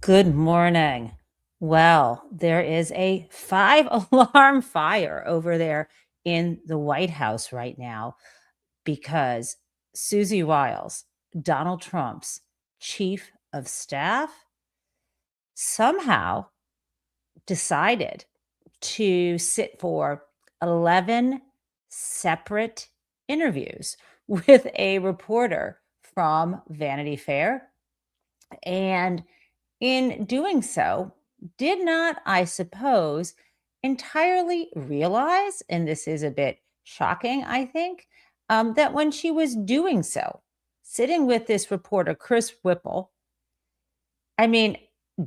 Good morning. Well, there is a five alarm fire over there in the White House right now because Susie Wiles, Donald Trump's chief of staff, somehow decided to sit for 11 separate interviews with a reporter from Vanity Fair. And in doing so, did not, I suppose, entirely realize, and this is a bit shocking, I think, that when she was doing so, sitting with this reporter, Chris Whipple, I mean,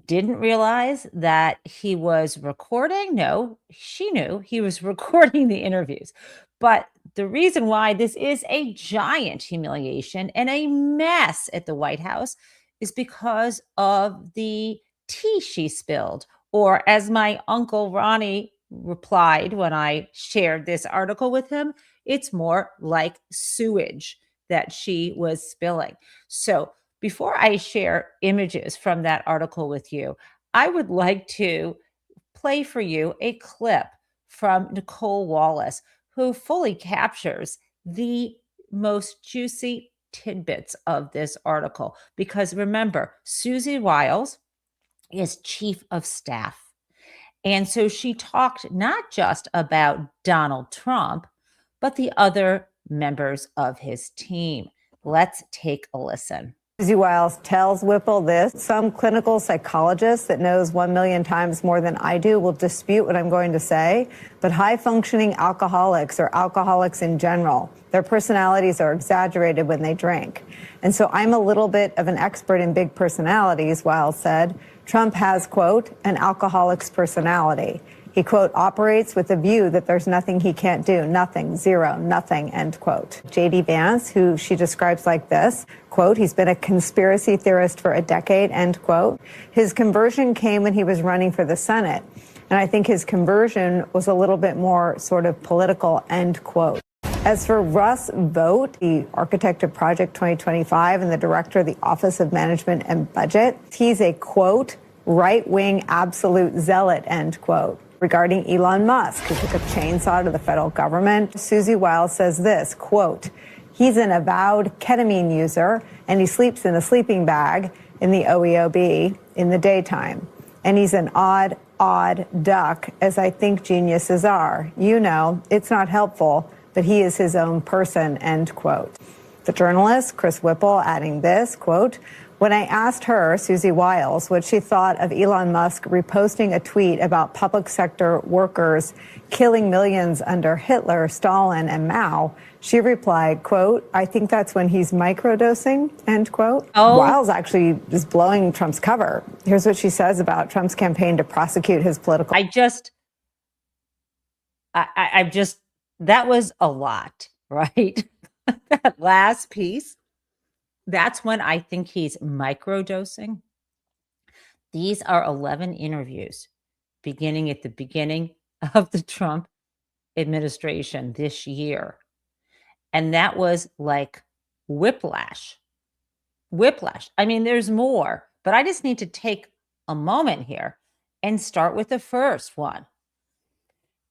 didn't realize that he was recording. No, she knew he was recording the interviews. But the reason why this is a giant humiliation and a mess at the White House is because of the tea she spilled. Or, as my uncle Ronnie replied when I shared this article with him, it's more like sewage that she was spilling. So, before I share images from that article with you, I would like to play for you a clip from Nicole Wallace, who fully captures the most juicy tidbits of this article. Because remember, Susie Wiles is chief of staff. And so she talked not just about Donald Trump, but the other members of his team. Let's take a listen. Susie Wiles tells Whipple this: some clinical psychologist that knows 1 million times more than I do will dispute what I'm going to say, but high-functioning alcoholics, or alcoholics in general, their personalities are exaggerated when they drink. And so I'm a little bit of an expert in big personalities, Wiles said. Trump has, quote, an alcoholic's personality. He, quote, operates with the view that there's nothing he can't do, nothing, zero, nothing, end quote. J.D. Vance, who she describes like this, quote, he's been a conspiracy theorist for a decade, end quote. His conversion came when he was running for the Senate. And I think his conversion was a little bit more sort of political, end quote. As for Russ Vought, the architect of Project 2025 and the director of the Office of Management and Budget, he's a, quote, right-wing absolute zealot, end quote. Regarding Elon Musk, who took a chainsaw to the federal government, Susie Wiles says this, quote, he's an avowed ketamine user and he sleeps in a sleeping bag in the OEOB in the daytime. And he's an odd duck, as I think geniuses are. You know, it's not helpful, but he is his own person, end quote. The journalist, Chris Whipple, adding this, quote, when I asked her, Susie Wiles, what she thought of Elon Musk reposting a tweet about public sector workers killing millions under Hitler, Stalin, and Mao, she replied, quote, I think that's when he's microdosing, end quote. Oh, Wiles actually is blowing Trump's cover. Here's what she says about Trump's campaign to prosecute his political. that was a lot, right? That last piece. That's when I think he's microdosing. These are 11 interviews beginning at the beginning of the Trump administration this year. And that was like whiplash. Whiplash. I mean, there's more, but I just need to take a moment here and start with the first one.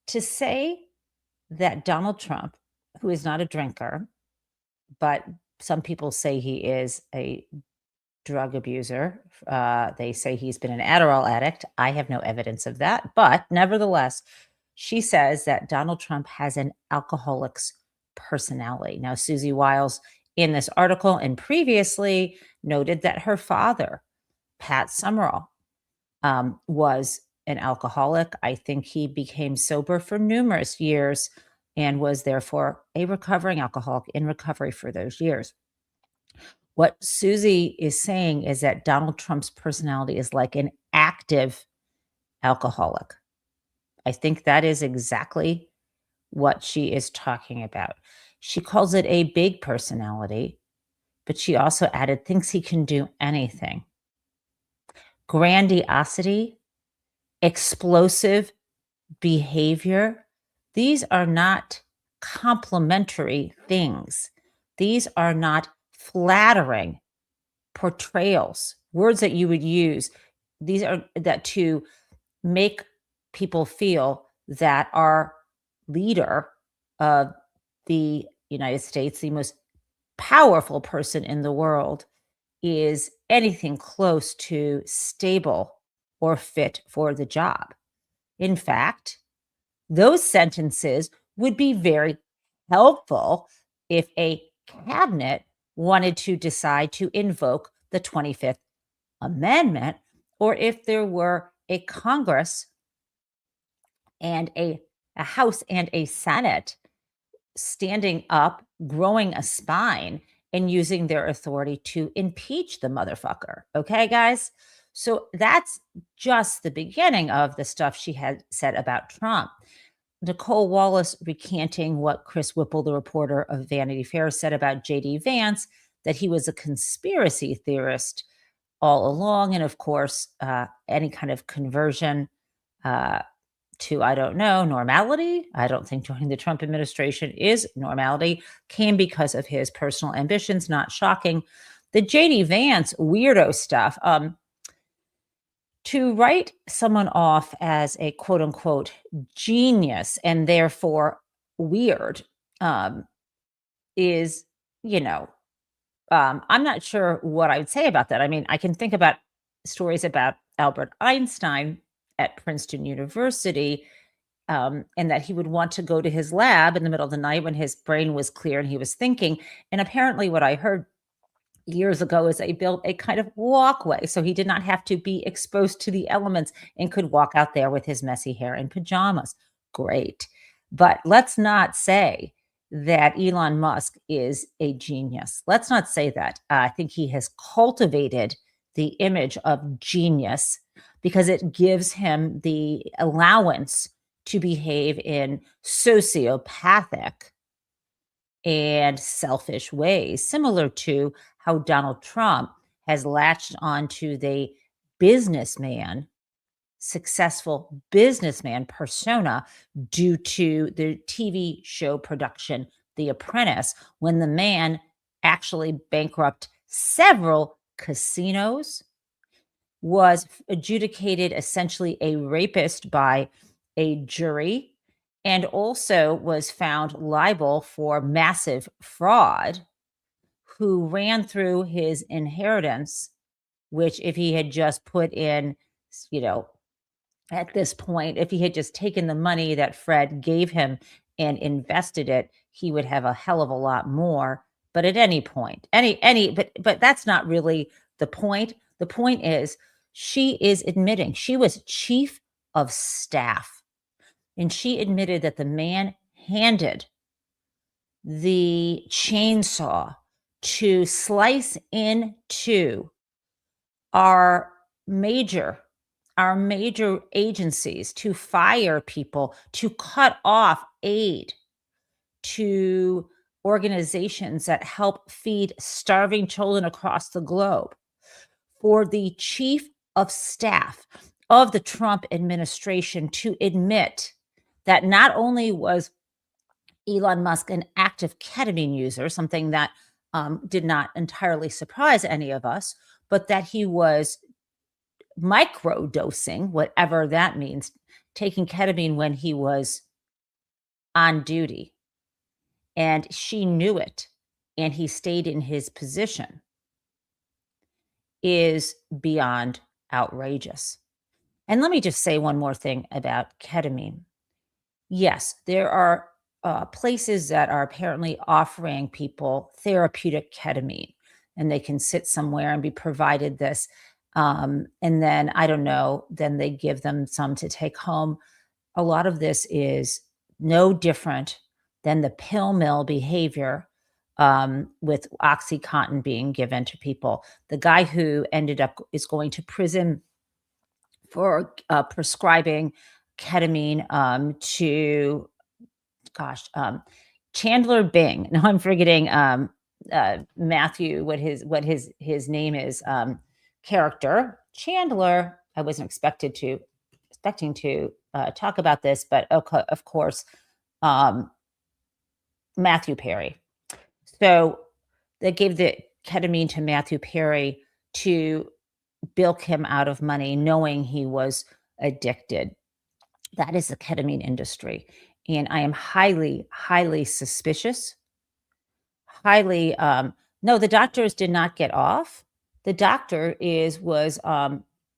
To say that Donald Trump, who is not a drinker, but some people say he is a drug abuser. They say he's been an Adderall addict. I have no evidence of that. But nevertheless, she says that Donald Trump has an alcoholic's personality. Now, Susie Wiles, in this article and previously, noted that her father, Pat Summerall, was an alcoholic. I think he became sober for numerous years and was therefore a recovering alcoholic in recovery for those years. What Susie is saying is that Donald Trump's personality is like an active alcoholic. I think that is exactly what she is talking about. She calls it a big personality, but she also added thinks he can do anything. Grandiosity, explosive behavior, these are not complimentary things. These are not flattering portrayals, words that you would use these are that to make people feel that our leader of the United States, the most powerful person in the world, is anything close to stable or fit for the job. In fact, those sentences would be very helpful if a cabinet wanted to decide to invoke the 25th Amendment, or if there were a Congress and a House and a Senate standing up, growing a spine, and using their authority to impeach the motherfucker. Okay, guys? So that's just the beginning of the stuff she had said about Trump. Nicole Wallace recanting what Chris Whipple, the reporter of Vanity Fair, said about J.D. Vance, that he was a conspiracy theorist all along. And of course, any kind of conversion uh, to, I don't know, normality. I don't think joining the Trump administration is normality, came because of his personal ambitions. Not shocking. The J.D. Vance weirdo stuff. To write someone off as a quote unquote genius and therefore weird is, you know, I'm not sure what I would say about that. I mean, I can think about stories about Albert Einstein at Princeton University, and that he would want to go to his lab in the middle of the night when his brain was clear and he was thinking. And apparently, what I heard years ago is they built a kind of walkway so he did not have to be exposed to the elements and could walk out there with his messy hair and pajamas. Great. But let's not say that Elon Musk is a genius. Let's not say that. I think he has cultivated the image of genius because it gives him the allowance to behave in sociopathic and selfish ways, similar to how Donald Trump has latched onto the businessman, successful businessman persona due to the TV show production, The Apprentice, when the man actually bankrupt several casinos, was adjudicated essentially a rapist by a jury, and also was found liable for massive fraud, who ran through his inheritance, which if he had just put in, you know, at this point, if he had just taken the money that Fred gave him and invested it, he would have a hell of a lot more. But at any point, but that's not really the point. The point is she is admitting she was chief of staff, and she admitted that the man handed the chainsaw to slice into our major our major agencies, to fire people, to cut off aid to organizations that help feed starving children across the globe, for the chief of staff of the Trump administration to admit that not only was Elon Musk an active ketamine user, something that did not entirely surprise any of us, but that he was micro dosing, whatever that means, taking ketamine when he was on duty. And she knew it, and he stayed in his position, is beyond outrageous. And let me just say one more thing about ketamine. Yes, there are places that are apparently offering people therapeutic ketamine, and they can sit somewhere and be provided this. And then, I don't know, then they give them some to take home. A lot of this is no different than the pill mill behavior, with Oxycontin being given to people. The guy who ended up is going to prison for prescribing ketamine to, gosh, Chandler Bing. Now I'm forgetting Matthew, what his name is. Character Chandler. I wasn't expecting to talk about this, but okay, of course, um, Matthew Perry. So they gave the ketamine to Matthew Perry to bilk him out of money knowing he was addicted. That is the ketamine industry. And I am highly, highly suspicious. Highly, no, the doctors did not get off. The doctor was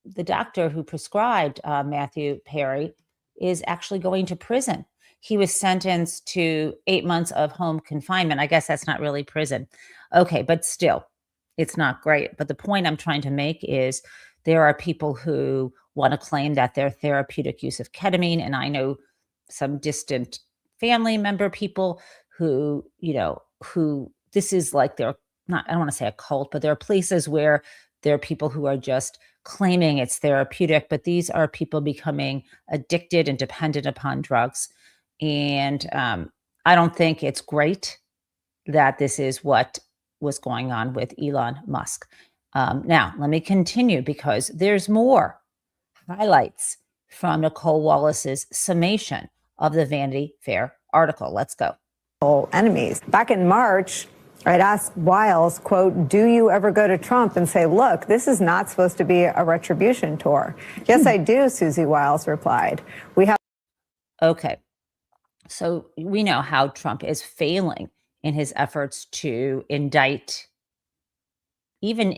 the doctor who prescribed Matthew Perry is actually going to prison. He was sentenced to 8 months of home confinement. I guess that's not really prison. Okay, but still, it's not great. But the point I'm trying to make is there are people who want to claim that their therapeutic use of ketamine, and I know some distant family member people who, who this is like their, not, I don't want to say a cult, but there are places where there are people who are just claiming it's therapeutic, but these are people becoming addicted and dependent upon drugs. And I don't think it's great that this is what was going on with Elon Musk. Now, let me continue because there's more highlights from Nicole Wallace's summation of the Vanity Fair article. Let's go. Enemies. Back in March, I'd asked Wiles, quote, do you ever go to Trump and say, look, this is not supposed to be a retribution tour? Yes, I do, Susie Wiles replied. We have. Okay. So we know how Trump is failing in his efforts to indict James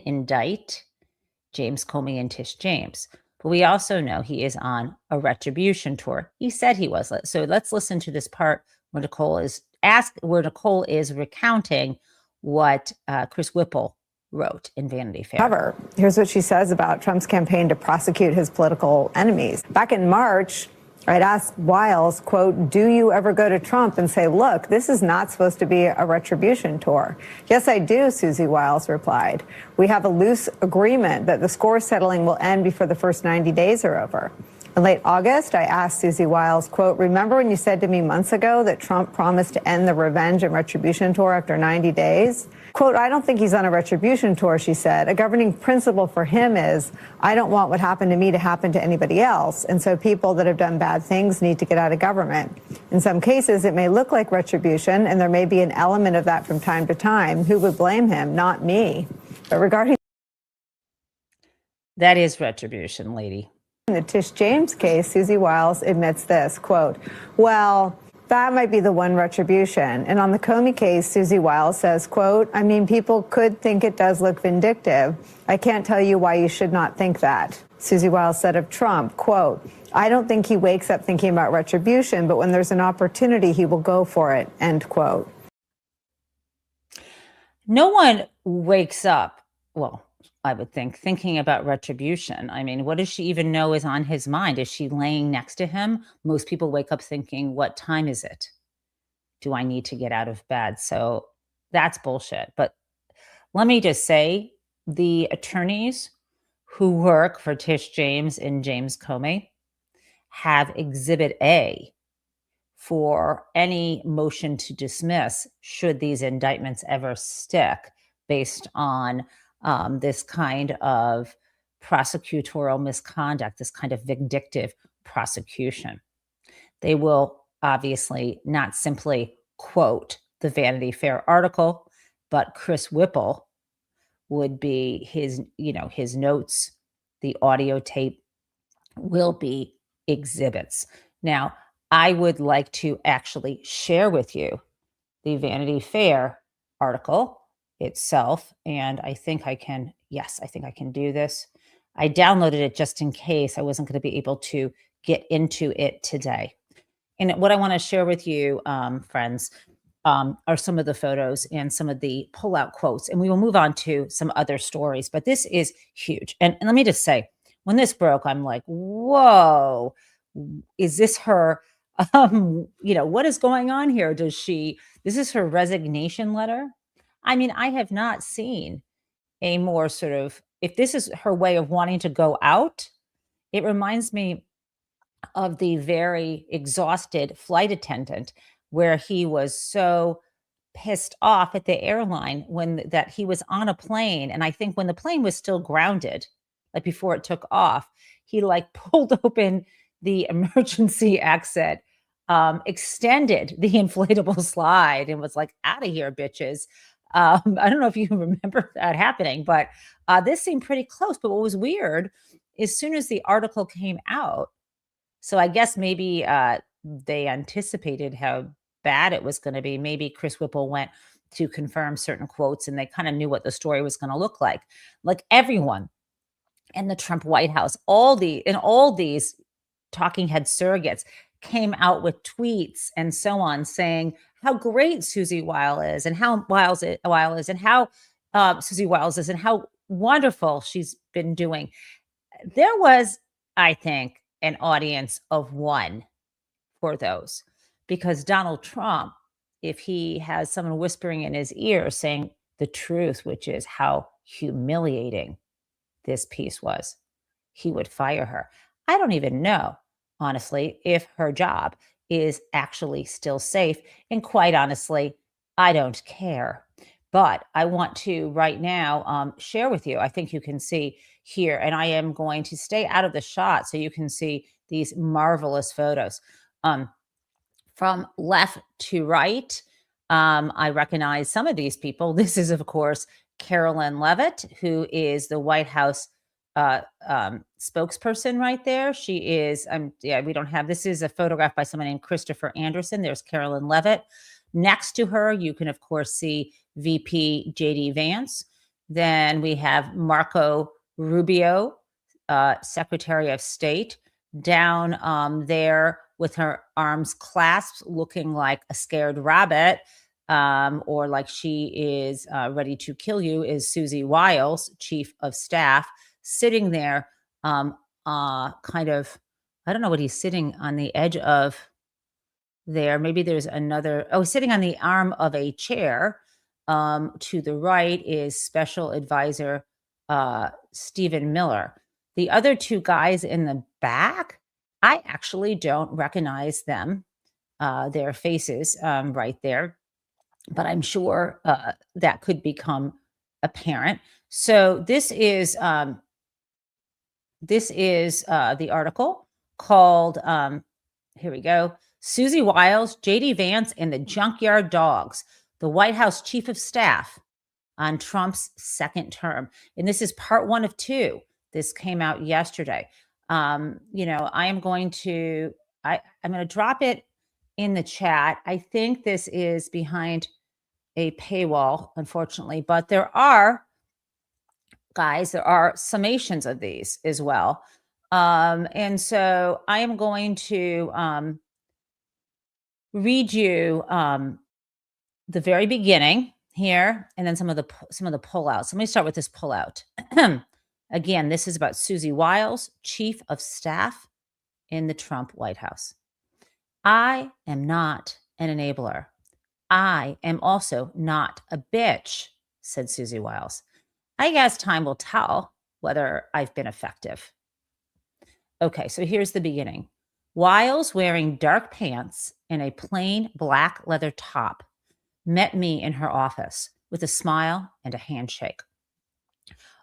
Comey and Tish James. But we also know he is on a retribution tour. He said he was. So let's listen to this part where Nicole is recounting what Chris Whipple wrote in Vanity Fair. Here's what she says about Trump's campaign to prosecute his political enemies. Back in March, I'd asked Wiles, quote, do you ever go to Trump and say, look, this is not supposed to be a retribution tour? Yes, I do, Susie Wiles replied. We have a loose agreement that the score settling will end before the first 90 days are over. In late August, I asked Susie Wiles, quote, remember when you said to me months ago that Trump promised to end the revenge and retribution tour after 90 days? Quote, I don't think he's on a retribution tour, she said. A governing principle for him is, I don't want what happened to me to happen to anybody else. And so people that have done bad things need to get out of government. In some cases, it may look like retribution, and there may be an element of that from time to time. Who would blame him? Not me. But regarding that is retribution, lady. In the Tish James case, Susie Wiles admits this, quote, well, that might be the one retribution. And on the Comey case, Susie Wiles says, quote, I mean, people could think it does look vindictive. I can't tell you why you should not think that. Susie Wiles said of Trump, quote, I don't think he wakes up thinking about retribution, but when there's an opportunity, he will go for it, end quote. No one wakes up, well, I would think, thinking about retribution. I mean, what does she even know is on his mind? Is she laying next to him? Most people wake up thinking, what time is it? Do I need to get out of bed? So that's bullshit. But let me just say, the attorneys who work for Tish James and James Comey have Exhibit A for any motion to dismiss should these indictments ever stick based on this kind of prosecutorial misconduct, this kind of vindictive prosecution. They will obviously not simply quote the Vanity Fair article, but Chris Whipple would be his notes, the audio tape will be exhibits. Now, I would like to actually share with you the Vanity Fair article itself. And I think I can do this. I downloaded it just in case I wasn't going to be able to get into it today. And what I want to share with you, friends, are some of the photos and some of the pullout quotes. And we will move on to some other stories, but this is huge. And let me just say, when this broke, I'm like, whoa, is this her, what is going on here? This is her resignation letter? I mean, I have not seen a more sort of, if this is her way of wanting to go out, it reminds me of the very exhausted flight attendant where he was so pissed off at the airline that he was on a plane. And I think when the plane was still grounded, like before it took off, he like pulled open the emergency exit, extended the inflatable slide and was like, out of here, bitches. I don't know if you remember that happening, but this seemed pretty close. But what was weird, as soon as the article came out, so I guess maybe they anticipated how bad it was going to be. Maybe Chris Whipple went to confirm certain quotes and they kind of knew what the story was going to look like. Like everyone in the Trump White House, all these talking head surrogates came out with tweets and so on saying how great Susie Weil is and how Weil is and how Susie Wiles is and how wonderful she's been doing. There was, I think, an audience of one for those because Donald Trump, if he has someone whispering in his ear saying the truth, which is how humiliating this piece was, he would fire her. I don't even know, honestly, if her job is actually still safe. And quite honestly, I don't care. But I want to right now share with you. I think you can see here, and I am going to stay out of the shot so you can see these marvelous photos. Um, from left to right, I recognize some of these people. This is, of course, Carolyn Levitt, who is the White House spokesperson right there. She is, yeah, we don't have, this is a photograph by someone named Christopher Anderson. There's Carolyn Levitt. Next to her, you can, of course, see VP JD Vance. Then we have Marco Rubio, Secretary of State, down there with her arms clasped, looking like a scared rabbit, or like she is ready to kill you, is Susie Wiles, Chief of Staff, sitting there, kind of, I don't know what he's sitting on the edge of there. Maybe there's another, oh, sitting on the arm of a chair. To the right is Special Advisor Stephen Miller. The other two guys in the back, I actually don't recognize them, their faces right there, but I'm sure that could become apparent. So this is the article called, here we go, Susie Wiles, JD Vance, and the Junkyard Dogs, the White House Chief of Staff on Trump's second term. And this is part one of two. This came out yesterday. I am going to, I'm going to drop it in the chat. I think this is behind a paywall, unfortunately, but there are, guys, there are summations of these as well. And so I am going to read you the very beginning here, and then some of the pullouts. Let me start with this pullout. Again, this is about Susie Wiles, Chief of Staff in the Trump White House. I am not an enabler. I am also not a bitch, said Susie Wiles. I guess time will tell whether I've been effective. Okay, so here's the beginning. Wiles, wearing dark pants and a plain black leather top, met me in her office with a smile and a handshake.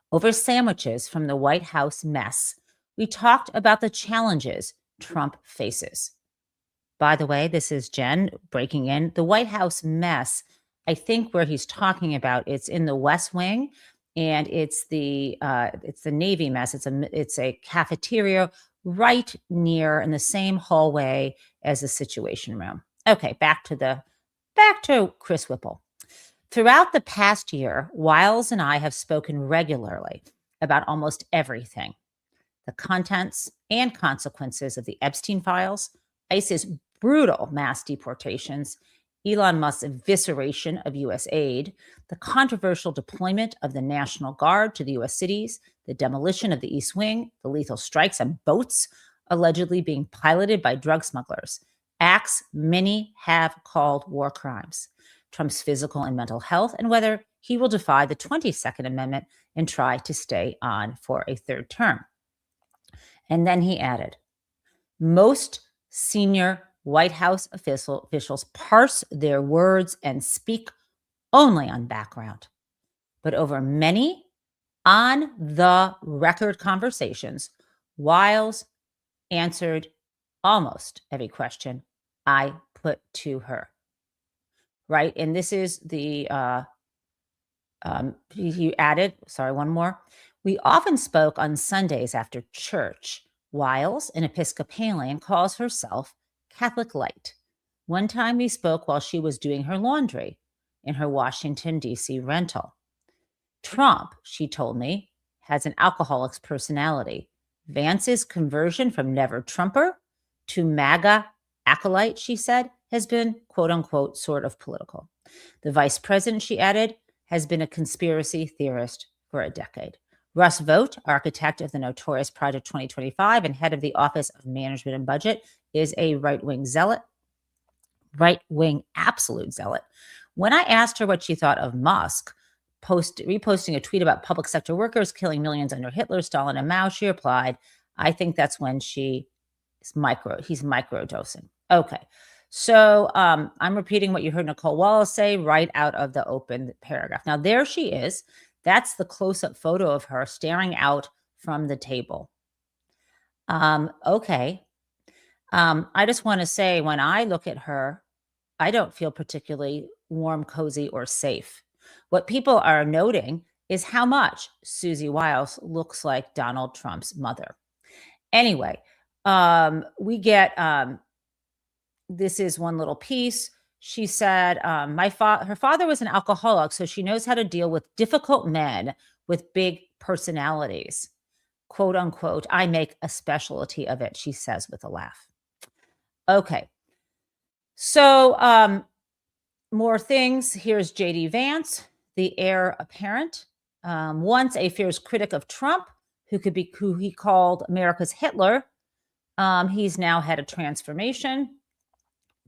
Over sandwiches from the White House mess, we talked about the challenges Trump faces. By the way, this is Jen breaking in. The White House mess, I think where he's talking about, it's in the West Wing, and it's the Navy mess. It's a cafeteria right near in the same hallway as the Situation Room. Okay, back to Chris Whipple. Throughout the past year, Wiles and I have spoken regularly about almost everything: the contents and consequences of the Epstein files, ICE's brutal mass deportations, Elon Musk's evisceration of U.S. aid, the controversial deployment of the National Guard to the U.S. cities, the demolition of the East Wing, the lethal strikes on boats allegedly being piloted by drug smugglers, acts many have called war crimes, Trump's physical and mental health, and whether he will defy the 22nd Amendment and try to stay on for a third term. And then he added, most senior White House officials parse their words and speak only on background. But over many on the record conversations, Wiles answered almost every question I put to her. Right? And this is the He added, sorry, one more. We often spoke on Sundays after church. Wiles, an Episcopalian, calls herself Catholic Light. One time we spoke while she was doing her laundry in her Washington, D.C. rental. Trump, she told me, has an alcoholic's personality. Vance's conversion from never Trumper to MAGA acolyte, she said, has been quote unquote sort of political. The vice president, she added, has been a conspiracy theorist for a decade. Russ Vought, architect of the notorious Project 2025 and head of the Office of Management and Budget, is a right-wing zealot, right-wing absolute zealot. When I asked her what she thought of Musk reposting a tweet about public sector workers killing millions under Hitler, Stalin, and Mao, she replied, I think that's when he's microdosing. Okay. So I'm repeating what you heard Nicole Wallace say right out of the open paragraph. Now, there she is. That's the close-up photo of her staring out from the table. Okay. I just want to say, when I look at her, I don't feel particularly warm, cozy, or safe. What people are noting is how much Susie Wiles looks like Donald Trump's mother. Anyway, we get this is one little piece. She said, her father was an alcoholic, so she knows how to deal with difficult men with big personalities. Quote unquote, I make a specialty of it, she says with a laugh. Okay. So more things. Here's J.D. Vance, the heir apparent. Once a fierce critic of Trump, who he called America's Hitler. He's now had a transformation.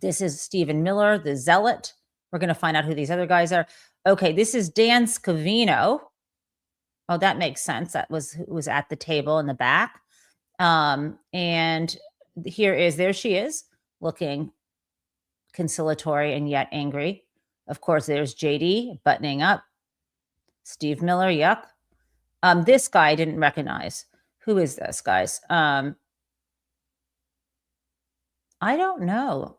This is Stephen Miller, the zealot. We're going to find out who these other guys are. Okay, this is Dan Scavino. Oh, that makes sense. That was at the table in the back. And there she is, looking conciliatory and yet angry. Of course, there's JD buttoning up. Steve Miller, yuck. This guy I didn't recognize. Who is this, guys? I don't know.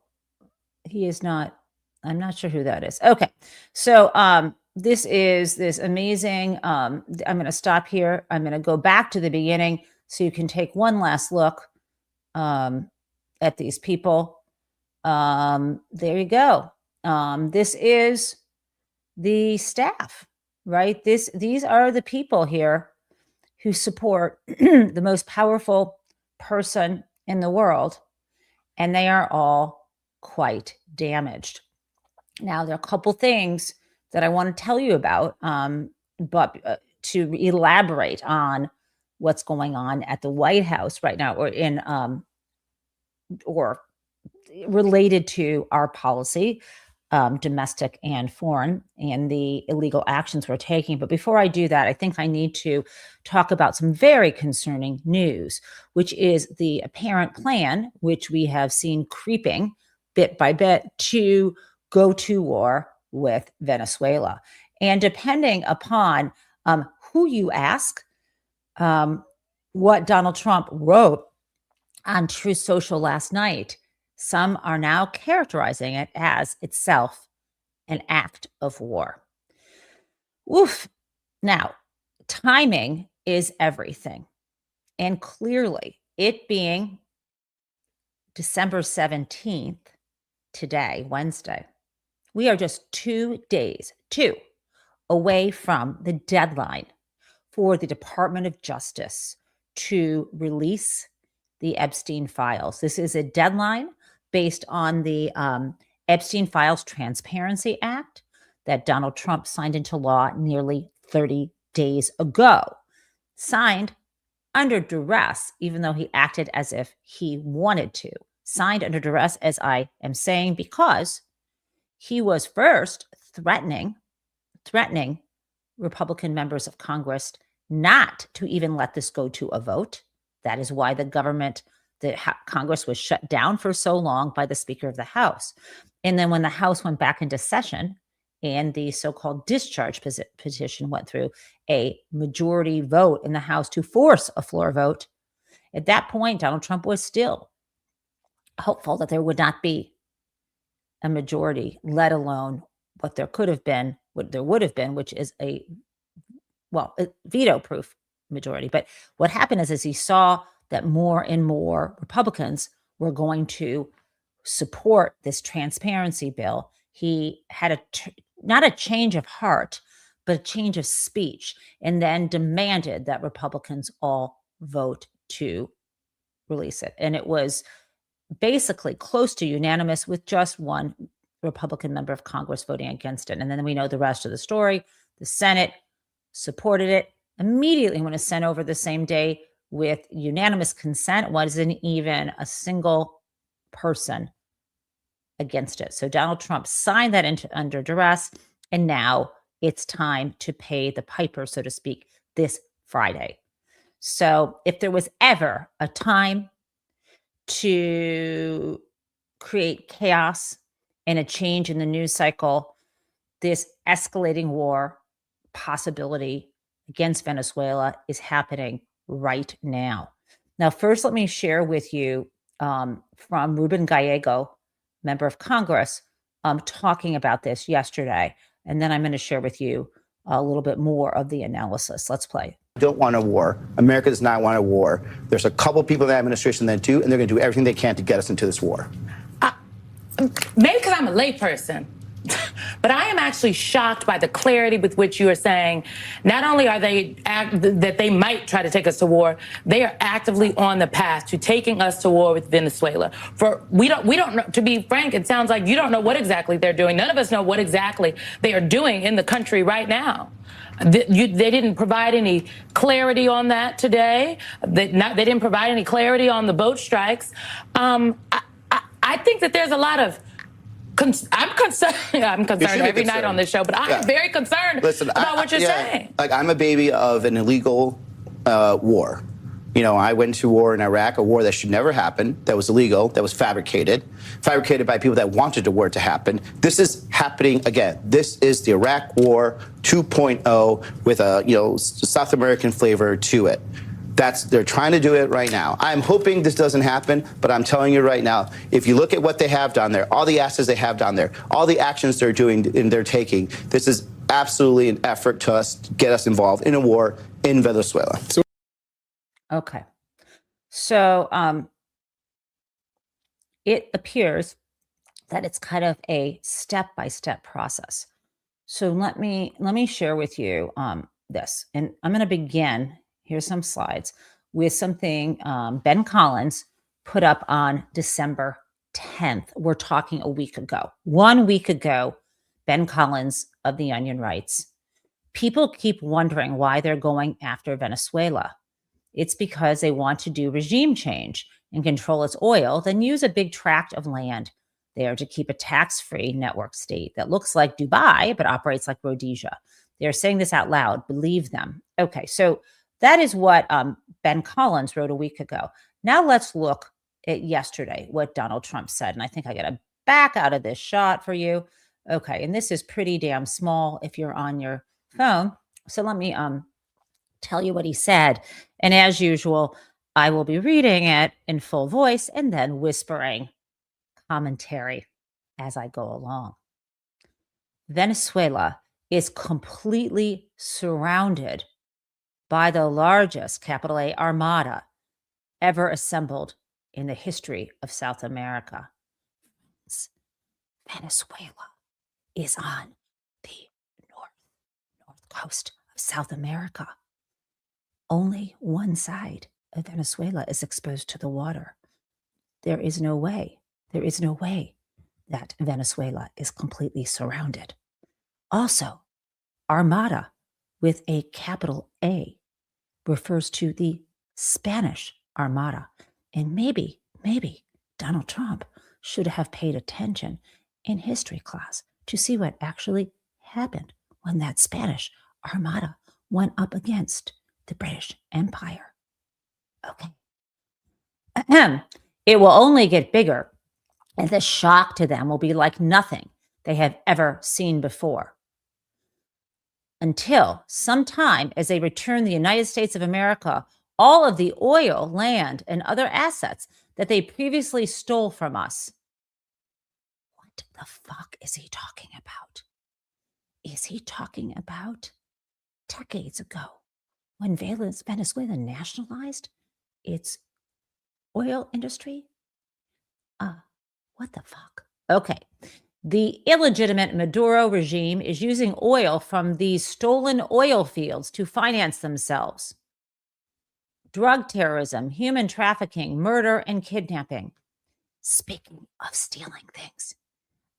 He is not, I'm not sure who that is. Okay. So this is this amazing, I'm going to stop here. I'm going to go back to the beginning so you can take one last look at these people. There you go. This is the staff, right? These are the people here who support the most powerful person in the world, and they are all quite damaged. Now, there are a couple things that I want to tell you about, but to elaborate on what's going on at the White House right now, or related to our policy, domestic and foreign, and the illegal actions we're taking. But before I do that, I think I need to talk about some very concerning news, which is the apparent plan, which we have seen creeping bit by bit, to go to war with Venezuela. And depending upon who you ask, what Donald Trump wrote on Truth Social last night, some are now characterizing it as itself an act of war. Oof. Now, timing is everything. And clearly, it being December 17th, today, Wednesday, we are just 2 days, away from the deadline for the Department of Justice to release the Epstein files. This is a deadline based on the Epstein Files Transparency Act that Donald Trump signed into law nearly 30 days ago. Signed under duress, even though he acted as if he wanted to. Signed under duress, as I am saying, because he was first threatening Republican members of Congress not to even let this go to a vote. That is why Congress was shut down for so long by the Speaker of the House. And then when the House went back into session and the so-called discharge petition went through, a majority vote in the House to force a floor vote, at that point, Donald Trump was still hopeful that there would not be a majority, let alone what there could have been what there would have been, which is a veto-proof majority. But what happened is he saw that more and more Republicans were going to support this transparency bill. He had not a change of heart, but a change of speech, and then demanded that Republicans all vote to release it. And it was basically close to unanimous, with just one Republican member of Congress voting against it. And then we know the rest of the story. The Senate supported it immediately when it was sent over the same day with unanimous consent. Wasn't even a single person against it. So Donald Trump signed that under duress, and now it's time to pay the piper, so to speak, this Friday. So if there was ever a time to create chaos and a change in the news cycle, this escalating war possibility against Venezuela is happening right now. Now, first, let me share with you from Ruben Gallego, member of Congress, talking about this yesterday. And then I'm going to share with you a little bit more of the analysis. Let's play. Don't want a war. America does not want a war. There's a couple people in the administration that do, and they're going to do everything they can to get us into this war. Maybe because I'm a layperson, but I am actually shocked by the clarity with which you are saying not only are that they might try to take us to war, they are actively on the path to taking us to war with Venezuela. We don't know, to be frank, it sounds like you don't know what exactly they're doing. None of us know what exactly they are doing in the country right now. They didn't provide any clarity on that today. They didn't provide any clarity on the boat strikes. I think that there's a lot of I'm concerned. I'm concerned every night on this show, but I am very concerned about what you're saying. Like, I'm a baby of an illegal war. You know, I went to war in Iraq, a war that should never happen, that was illegal, that was fabricated by people that wanted the war to happen. This is happening again. This is the Iraq War 2.0 with a South American flavor to it. They're trying to do it right now. I'm hoping this doesn't happen, but I'm telling you right now, if you look at what they have down there, all the assets they have down there, all the actions they're doing and they're taking, this is absolutely an effort to get us involved in a war in Venezuela. Okay. So it appears that it's kind of a step-by-step process. So let me share with you this, and I'm going to begin. Here's some slides with something Ben Collins put up on December 10th. We're talking a week ago. 1 week ago, Ben Collins of The Onion writes, people keep wondering why they're going after Venezuela. It's because they want to do regime change and control its oil, then use a big tract of land there to keep a tax-free network state that looks like Dubai, but operates like Rhodesia. They're saying this out loud. Believe them. Okay, so that is what Ben Collins wrote a week ago. Now let's look at yesterday, what Donald Trump said. And I think I got to back out of this shot for you. Okay, and this is pretty damn small if you're on your phone. So let me tell you what he said. And as usual, I will be reading it in full voice and then whispering commentary as I go along. Venezuela is completely surrounded by the largest, capital A, armada ever assembled in the history of South America. Venezuela is on the north coast of South America. Only one side of Venezuela is exposed to the water. There is no way that Venezuela is completely surrounded. Also, armada with a capital A refers to the Spanish Armada. And maybe Donald Trump should have paid attention in history class to see what actually happened when that Spanish Armada went up against the British Empire. Okay. It will only get bigger, and the shock to them will be like nothing they have ever seen before. Until sometime as they return the United States of America all of the oil, land, and other assets that they previously stole from us. What the fuck is he talking about? is he talking about decades ago when Venezuela nationalized its oil industry? What the fuck? Okay. The illegitimate Maduro regime is using oil from these stolen oil fields to finance themselves. Drug terrorism, human trafficking, murder, and kidnapping. Speaking of stealing things,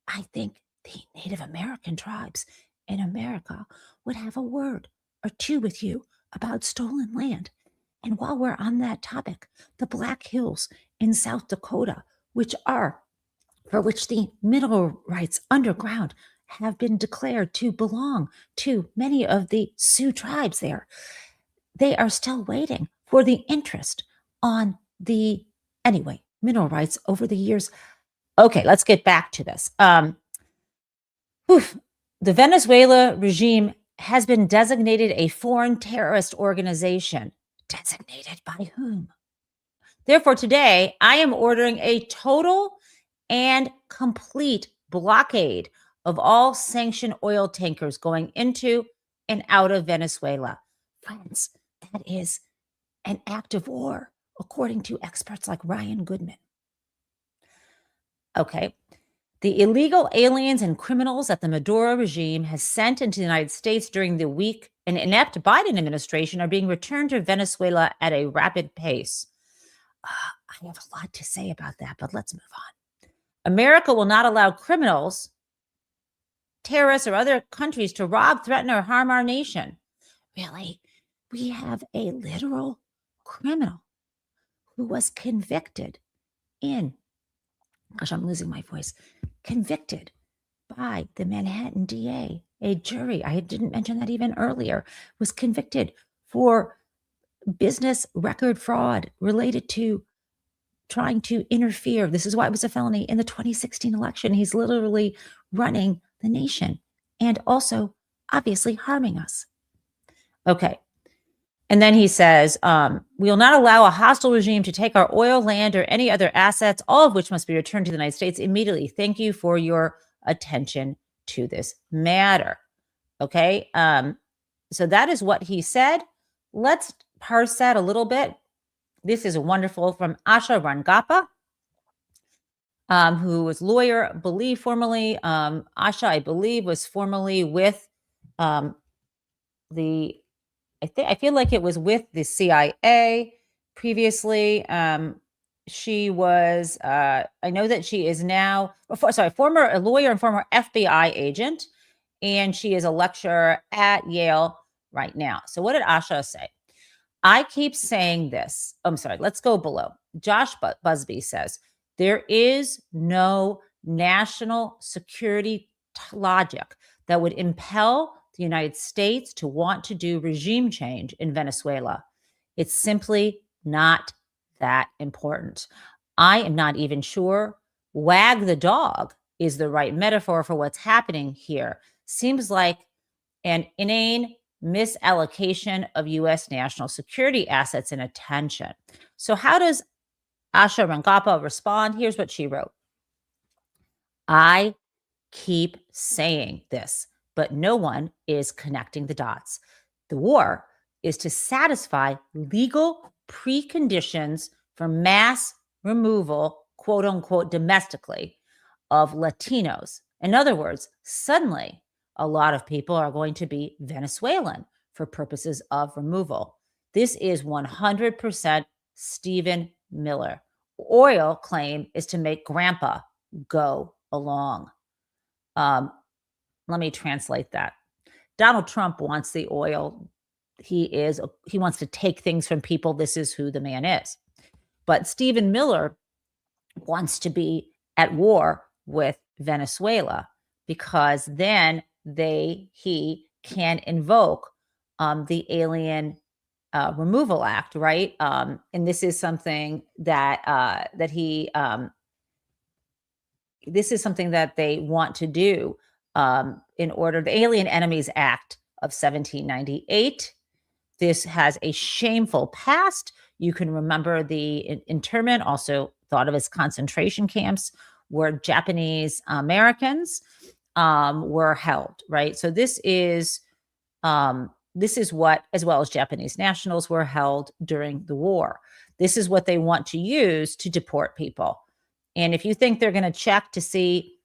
I think the Native American tribes in America would have a word or two with you about stolen land. And while we're on that topic, the Black Hills in South Dakota, for which the mineral rights underground have been declared to belong to many of the Sioux tribes there. They are still waiting for the interest on the, anyway, mineral rights over the years. Okay, let's get back to this. The Venezuela regime has been designated a foreign terrorist organization. Designated by whom? Therefore, today, I am ordering a total and complete blockade of all sanctioned oil tankers going into and out of Venezuela. Friends, that is an act of war, according to experts like Ryan Goodman. Okay. The illegal aliens and criminals that the Maduro regime has sent into the United States during the weak and inept Biden administration are being returned to Venezuela at a rapid pace. I have a lot to say about that, but let's move on. America will not allow criminals, terrorists, or other countries to rob, threaten, or harm our nation. Really? We have a literal criminal who was convicted I'm losing my voice, convicted by the Manhattan DA, a jury, I didn't mention that even earlier, was convicted for business record fraud related to trying to interfere. This is why it was a felony in the 2016 election. He's literally running the nation and also obviously harming us. Okay. And then he says, we will not allow a hostile regime to take our oil, land, or any other assets, all of which must be returned to the United States immediately. Thank you for your attention to this matter. Okay. So that is what he said. Let's parse that a little bit. This is wonderful from Asha Rangappa, who was lawyer, formerly. Asha, I believe, was formerly with I feel like it was with the CIA previously. She was, I know that she is now, former lawyer and former FBI agent, and she is a lecturer at Yale right now. So what did Asha say? I keep saying this. I'm sorry, let's go below. Josh Busby says, there is no national security logic that would impel the United States to want to do regime change in Venezuela. It's simply not that important. I am not even sure wag the dog is the right metaphor for what's happening here. Seems like an inane misallocation of U.S. national security assets and attention. So how does Asha Rangappa respond? Here's what she wrote. I keep saying this, but no one is connecting the dots. The war is to satisfy legal preconditions for mass removal, quote unquote, domestically of Latinos. In other words, suddenly a lot of people are going to be Venezuelan for purposes of removal. This is 100% Stephen Miller. Oil claim is to make grandpa go along. Let me translate that. Donald Trump wants the oil. He wants to take things from people. This is who the man is. But Stephen Miller wants to be at war with Venezuela because then he can invoke the Alien Removal Act, right? And this is something that this is something that they want to do in order, the Alien Enemies Act of 1798. This has a shameful past. You can remember the internment, also thought of as concentration camps, were Japanese Americans. were held, right? So this is what, as well as Japanese nationals, were held during the war. This is what they want to use to deport people. And if you think they're going to check to see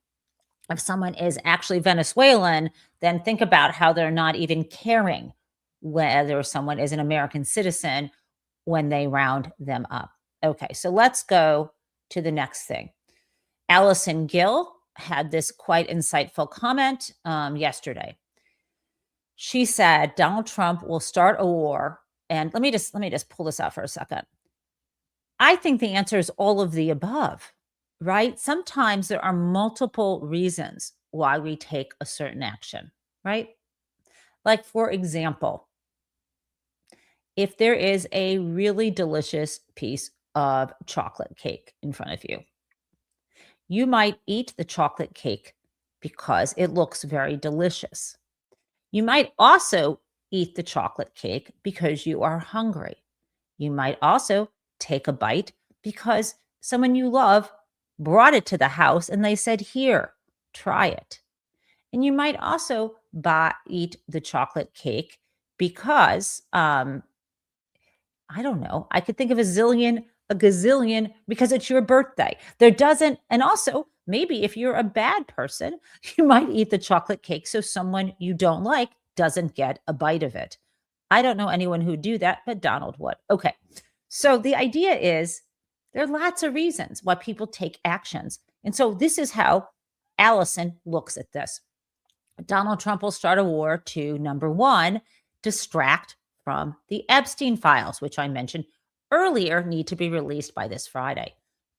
if someone is actually Venezuelan, then think about how they're not even caring whether someone is an American citizen when they round them up. Okay, so let's go to the next thing. Allison Gill had this quite insightful comment yesterday. She said Donald Trump will start a war, and let me just pull this out for a second. I think the answer is all of the above, right? Sometimes there are multiple reasons why we take a certain action, right? Like, for example, if there is a really delicious piece of chocolate cake in front of you, you might eat the chocolate cake because it looks very delicious. You might also eat the chocolate cake because you are hungry. You might also take a bite because someone you love brought it to the house and they said, "Here, try it." And you might also eat the chocolate cake because, I don't know, I could think of a gazillion, because it's your birthday. And also maybe if you're a bad person, you might eat the chocolate cake so someone you don't like doesn't get a bite of it. I don't know anyone who'd do that, but Donald would. Okay. So the idea is there are lots of reasons why people take actions. And so this is how Allison looks at this. Donald Trump will start a war to, number one, distract from the Epstein files, which I mentioned earlier need to be released by this Friday.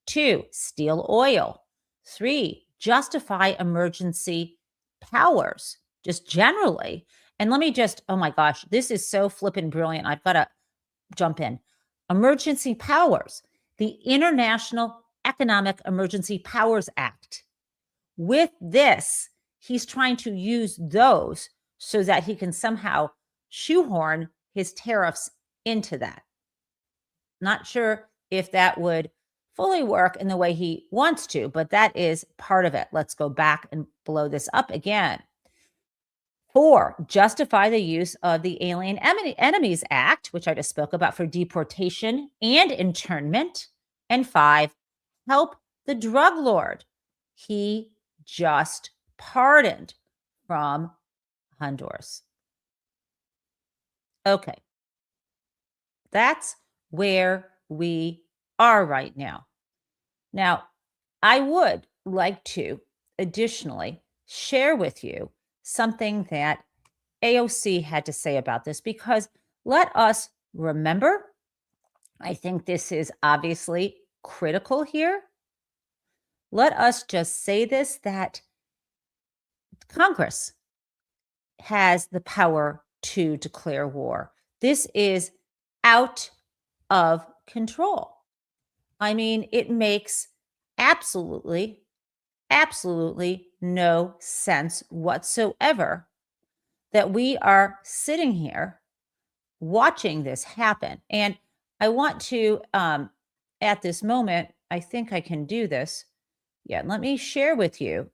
2, steal oil. 3, justify emergency powers, just generally. And let me just, oh my gosh, this is so flippin' brilliant. I've got to jump in. Emergency powers, the International Economic Emergency Powers Act. With this, he's trying to use those so that he can somehow shoehorn his tariffs into that. Not sure if that would fully work in the way he wants to, but that is part of it. Let's go back and blow this up again. 4, justify the use of the Alien Enemies Act, which I just spoke about, for deportation and internment. And 5, help the drug lord he just pardoned from Honduras. Okay. That's where we are right now. Now, I would like to additionally share with you something that AOC had to say about this, because let us remember, I think this is obviously critical here. Let us just say this, that Congress has the power to declare war. This is out of control. I mean, it makes absolutely no sense whatsoever that we are sitting here watching this happen. And I want to, at this moment, I think I can do this. Yeah, let me share with you.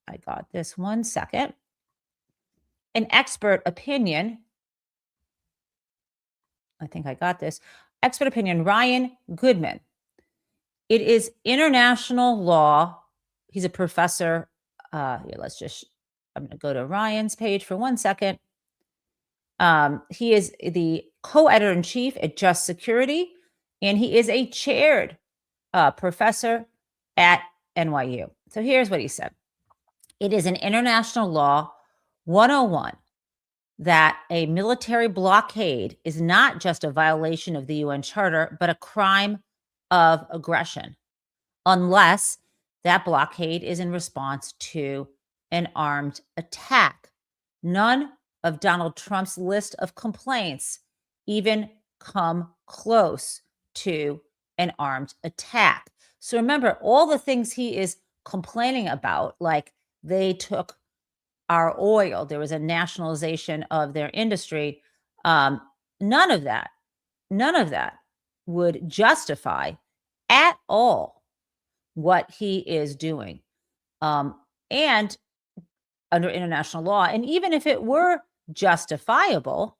I got this, 1 second. An expert opinion. I think I got this. Expert opinion, Ryan Goodman. It is international law. He's a professor. I'm going to go to Ryan's page for 1 second. He is the co-editor-in-chief at Just Security, and he is a chaired professor at NYU. So here's what he said. It is an international law 101 that a military blockade is not just a violation of the UN Charter, but a crime of aggression, unless that blockade is in response to an armed attack. None of Donald Trump's list of complaints even come close to an armed attack. So remember, all the things he is complaining about, like they took our oil, there was a nationalization of their industry, none of that would justify at all what he is doing. And under international law. And even if it were justifiable,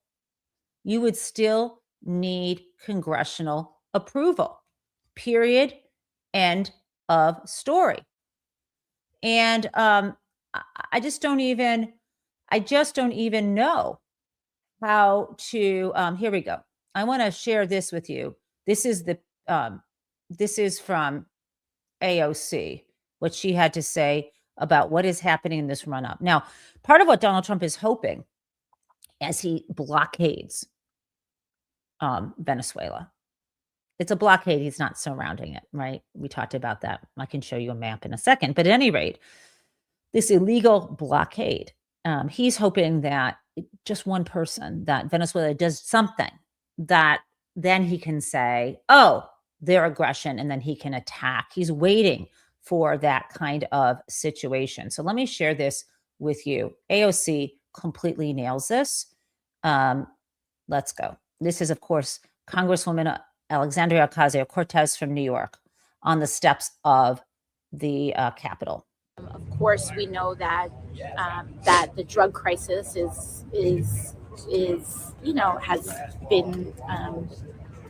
you would still need congressional approval, period, end of story. And I just don't even know how to, here we go. I want to share this with you. This is from AOC, what she had to say about what is happening in this run up. Now, part of what Donald Trump is hoping as he blockades Venezuela, it's a blockade. He's not surrounding it, right? We talked about that. I can show you a map in a second. But at any rate, this illegal blockade, he's hoping that just one person, that Venezuela does something that then he can say, oh, their aggression, and then he can attack. He's waiting for that kind of situation. So let me share this with you. AOC completely nails this. Let's go. This is, of course, Congresswoman Alexandria Ocasio-Cortez from New York on the steps of the Capitol. Of course, we know that that the drug crisis is has been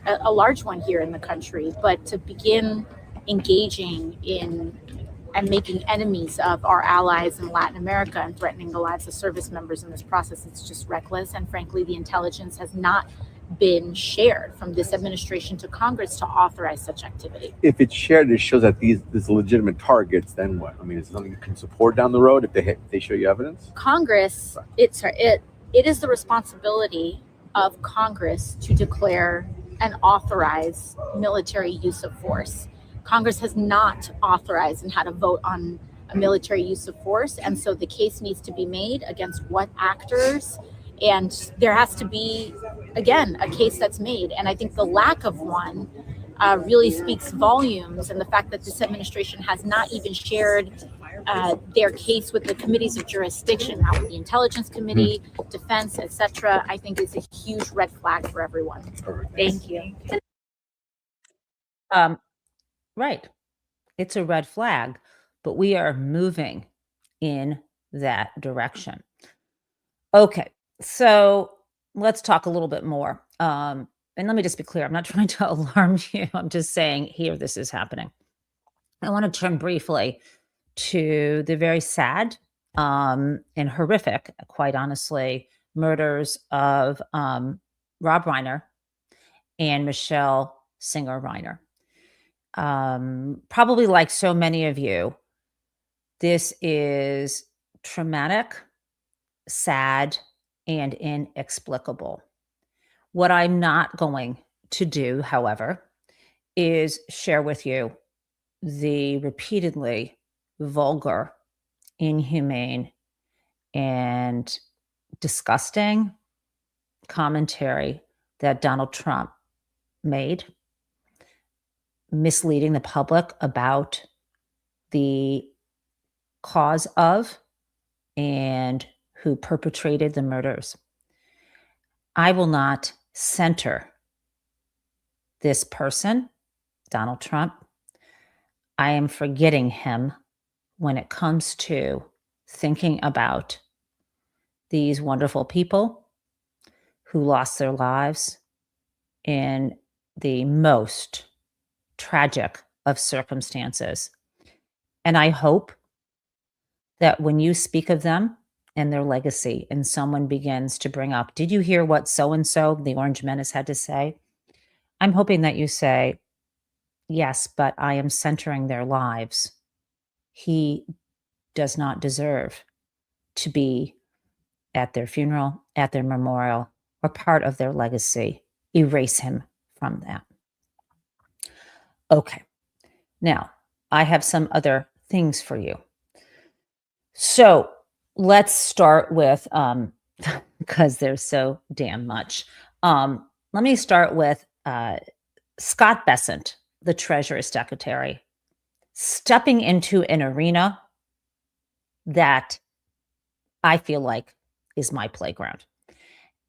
a large one here in the country. But to begin engaging in and making enemies of our allies in Latin America and threatening the lives of service members in this process, it's just reckless. And frankly, the intelligence has not been shared from this administration to Congress to authorize such activity. If it's shared, it shows that these legitimate targets. Then what? I mean, is it something you can support down the road if they show you evidence? Congress, it is the responsibility of Congress to declare and authorize military use of force. Congress has not authorized and had a vote on a military use of force, and so the case needs to be made against what actors. And there has to be, again, a case that's made. And I think the lack of one really speaks volumes. And the fact that this administration has not even shared their case with the committees of jurisdiction, now with the Intelligence Committee, Defense, etc., I think is a huge red flag for everyone. Thank you. Right. It's a red flag, but we are moving in that direction. Okay. So let's talk a little bit more. And let me just be clear. I'm not trying to alarm you. I'm just saying here, this is happening. I want to turn briefly to the very sad and horrific, quite honestly, murders of Rob Reiner and Michelle Singer Reiner. Probably like so many of you, this is traumatic, sad, and inexplicable. What I'm not going to do, however, is share with you the repeatedly vulgar, inhumane, and disgusting commentary that Donald Trump made, misleading the public about the cause of and who perpetrated the murders. I will not center this person, Donald Trump. I am forgetting him when it comes to thinking about these wonderful people who lost their lives in the most tragic of circumstances. And I hope that when you speak of them and their legacy and someone begins to bring up, did you hear what so-and-so, the Orange Menace, had to say? I'm hoping that you say, yes, but I am centering their lives. He does not deserve to be at their funeral, at their memorial, or part of their legacy. Erase him from that. Okay. Now, I have some other things for you. So let's start with, because there's so damn much. Let me start with Scott Bessent, the Treasury Secretary, stepping into an arena that I feel like is my playground.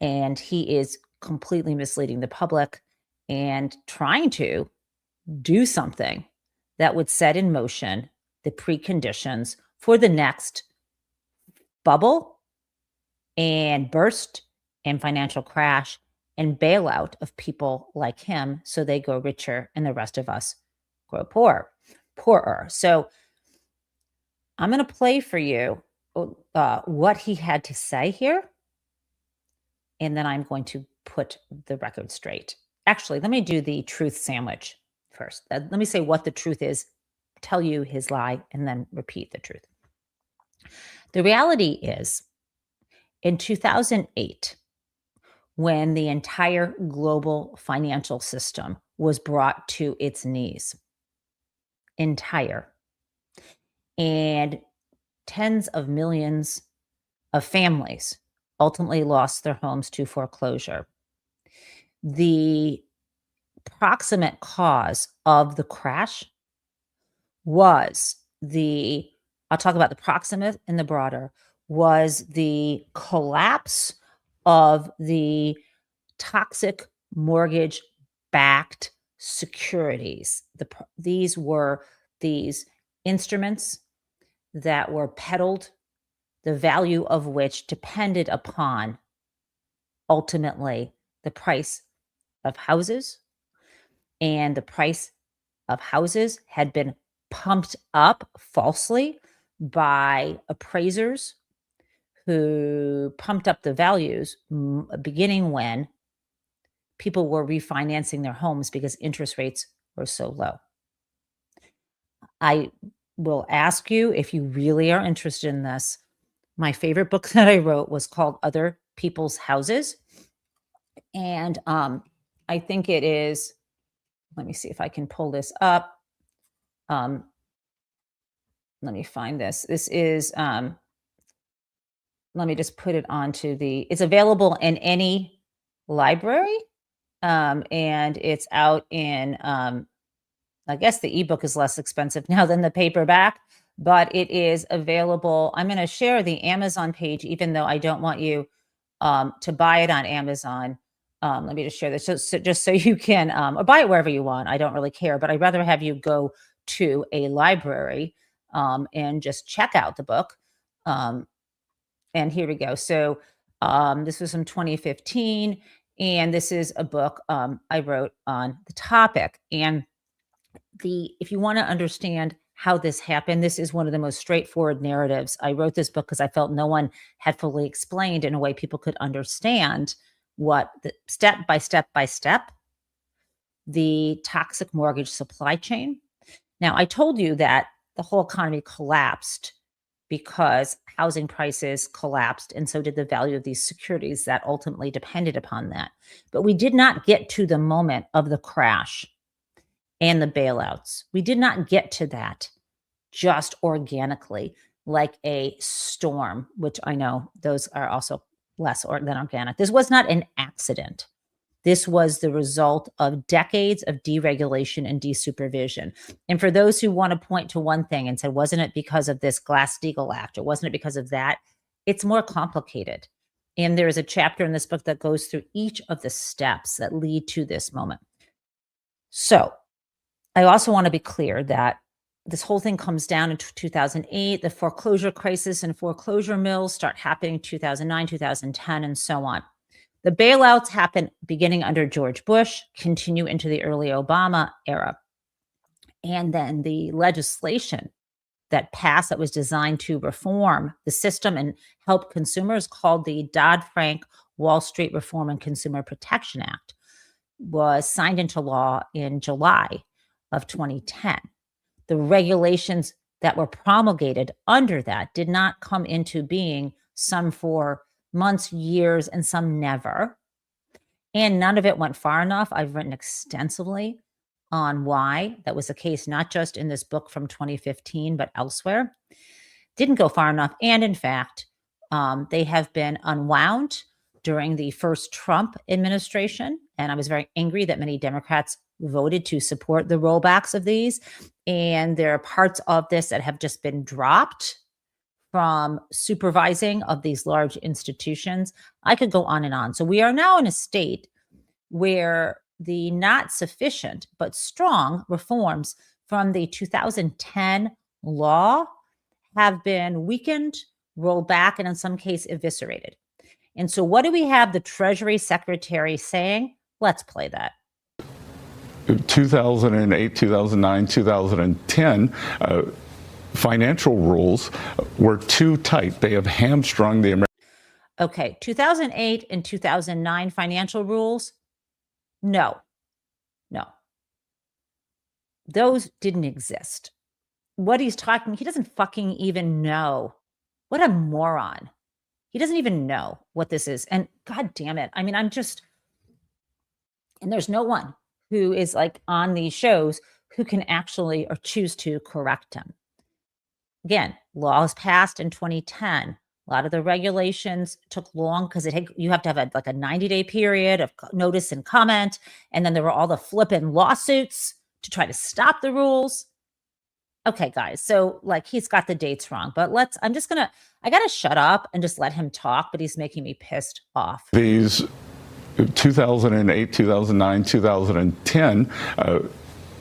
And he is completely misleading the public and trying to do something that would set in motion the preconditions for the next bubble and burst and financial crash and bailout of people like him so they go richer and the rest of us grow poorer. So I'm going to play for you what he had to say here, and then I'm going to put the record straight. Actually, let me do the truth sandwich first. Let me say what the truth is, tell you his lie, and then repeat the truth. The reality is, in 2008, when the entire global financial system was brought to its knees, and tens of millions of families ultimately lost their homes to foreclosure. The proximate cause of the crash was I'll talk about the proximate and the broader, was the collapse of the toxic mortgage backed securities. These were these instruments that were peddled, the value of which depended upon ultimately the price of houses. And the price of houses had been pumped up falsely by appraisers who pumped up the values beginning when people were refinancing their homes because interest rates were so low. I will ask you, if you really are interested in this, my favorite book that I wrote was called Other People's Houses. And I think it is, let me see if I can pull this up. Let me find this. This is, let me just put it onto it's available in any library. And it's out in, I guess the ebook is less expensive now than the paperback, but it is available. I'm going to share the Amazon page, even though I don't want you to buy it on Amazon. Let me just share this just so you can, or buy it wherever you want. I don't really care, but I'd rather have you go to a library and just check out the book. And here we go. So this was from 2015, and this is a book I wrote on the topic. And if you want to understand how this happened, this is one of the most straightforward narratives. I wrote this book because I felt no one had fully explained in a way people could understand what the step by step, the toxic mortgage supply chain. Now, I told you that the whole economy collapsed because housing prices collapsed, and so did the value of these securities that ultimately depended upon that. But we did not get to the moment of the crash and the bailouts. We did not get to that just organically, like a storm, which I know those are also less than organic. This was not an accident. This was the result of decades of deregulation and desupervision. And for those who want to point to one thing and say, wasn't it because of this Glass-Steagall Act, or wasn't it because of that? It's more complicated. And there is a chapter in this book that goes through each of the steps that lead to this moment. So I also want to be clear that this whole thing comes down in 2008. The foreclosure crisis and foreclosure mills start happening in 2009, 2010, and so on. The bailouts happen beginning under George Bush, continue into the early Obama era. And then the legislation that passed that was designed to reform the system and help consumers, called the Dodd-Frank Wall Street Reform and Consumer Protection Act, was signed into law in July of 2010. The regulations that were promulgated under that did not come into being, some for months, years, and some never. And none of it went far enough. I've written extensively on why that was the case, not just in this book from 2015, but elsewhere. Didn't go far enough. And in fact, they have been unwound during the first Trump administration. And I was very angry that many Democrats voted to support the rollbacks of these. And there are parts of this that have just been dropped from supervising of these large institutions. I could go on and on. So we are now in a state where the not sufficient but strong reforms from the 2010 law have been weakened, rolled back, and in some case eviscerated. And so what do we have the Treasury Secretary saying? Let's play that. 2008, 2009, 2010, financial rules were too tight. They have hamstrung the American. Okay, 2008 and 2009 financial rules? No. Those didn't exist. What he's talking, he doesn't fucking even know. What a moron. He doesn't even know what this is. And God damn it. I mean, and there's no one who is like on these shows who can actually or choose to correct him. Again, laws passed in 2010. A lot of the regulations took long because you have to have a 90-day period of notice and comment. And then there were all the flippin' lawsuits to try to stop the rules. Okay, guys. So he's got the dates wrong, but I got to shut up and just let him talk, but he's making me pissed off. These 2008, 2009, 2010,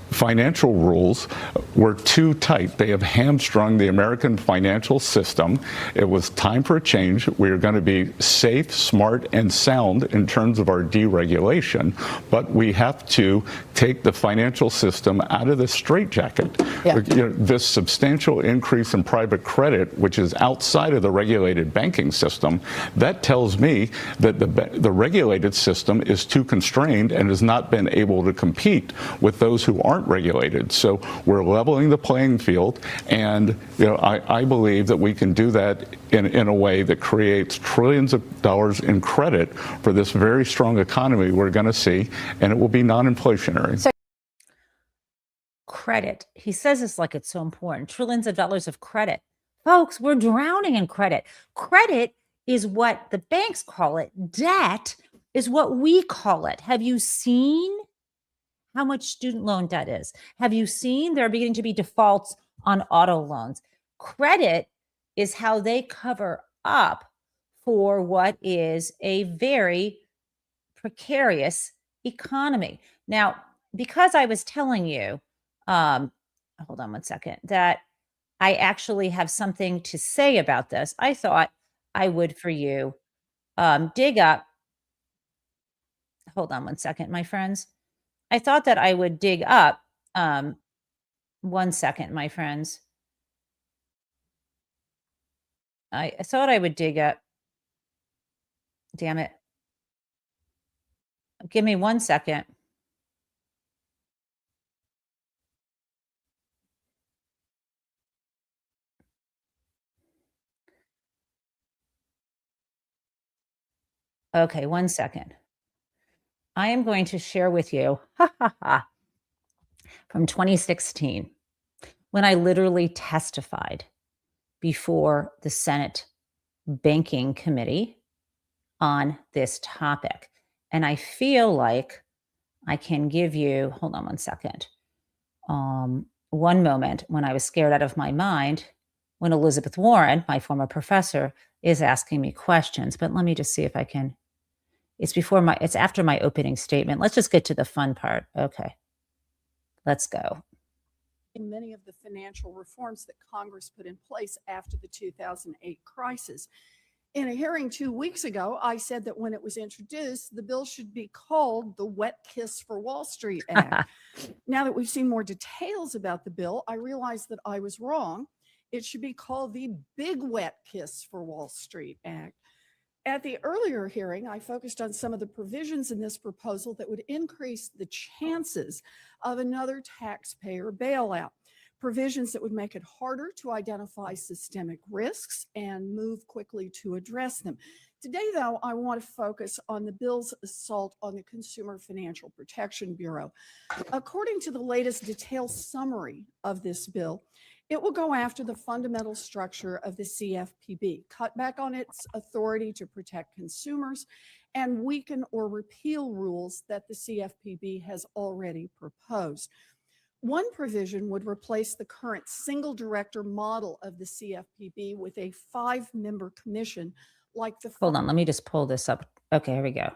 financial rules were too tight. They have hamstrung the American financial system. It was time for a change. We are going to be safe, smart, and sound in terms of our deregulation, but we have to take the financial system out of the straitjacket. Yeah. This substantial increase in private credit, which is outside of the regulated banking system, that tells me that the regulated system is too constrained and has not been able to compete with those who aren't regulated. So we're leveling the playing field, and I believe that we can do that in a way that creates trillions of dollars in credit for this very strong economy we're going to see, and it will be non-inflationary. So, credit. He says this like it's so important. Trillions of dollars of credit. Folks, we're drowning in credit. Credit is what the banks call it. Debt is what we call it. Have you seen how much student loan debt is? Have you seen there are beginning to be defaults on auto loans? Credit is how they cover up for what is a very precarious economy. Now, because I was telling you, hold on one second, that I actually have something to say about this, I thought I would for you dig up. Hold on one second, my friends. I thought that I would dig up, 1 second, my friends. I thought I would dig up. Damn it. Give me 1 second. Okay, 1 second. I am going to share with you from 2016, when I literally testified before the Senate Banking Committee on this topic. And I feel like I can give you, hold on 1 second. One moment when I was scared out of my mind when Elizabeth Warren, my former professor, is asking me questions. But let me just see if I can. It's after my opening statement. Let's just get to the fun part. Okay. Let's go. Many of the financial reforms that Congress put in place after the 2008 crisis. In a hearing 2 weeks ago, I said that when it was introduced, the bill should be called the Wet Kiss for Wall Street Act. Now that we've seen more details about the bill, I realized that I was wrong. It should be called the Big Wet Kiss for Wall Street Act. At the earlier hearing, I focused on some of the provisions in this proposal that would increase the chances of another taxpayer bailout. Provisions that would make it harder to identify systemic risks and move quickly to address them. Today, though, I want to focus on the bill's assault on the Consumer Financial Protection Bureau. According to the latest detailed summary of this bill, it will go after the fundamental structure of the CFPB, cut back on its authority to protect consumers, and weaken or repeal rules that the CFPB has already proposed. One provision would replace the current single director model of the CFPB with a 5-member commission like the... Hold on, let me just pull this up. Okay, here we go.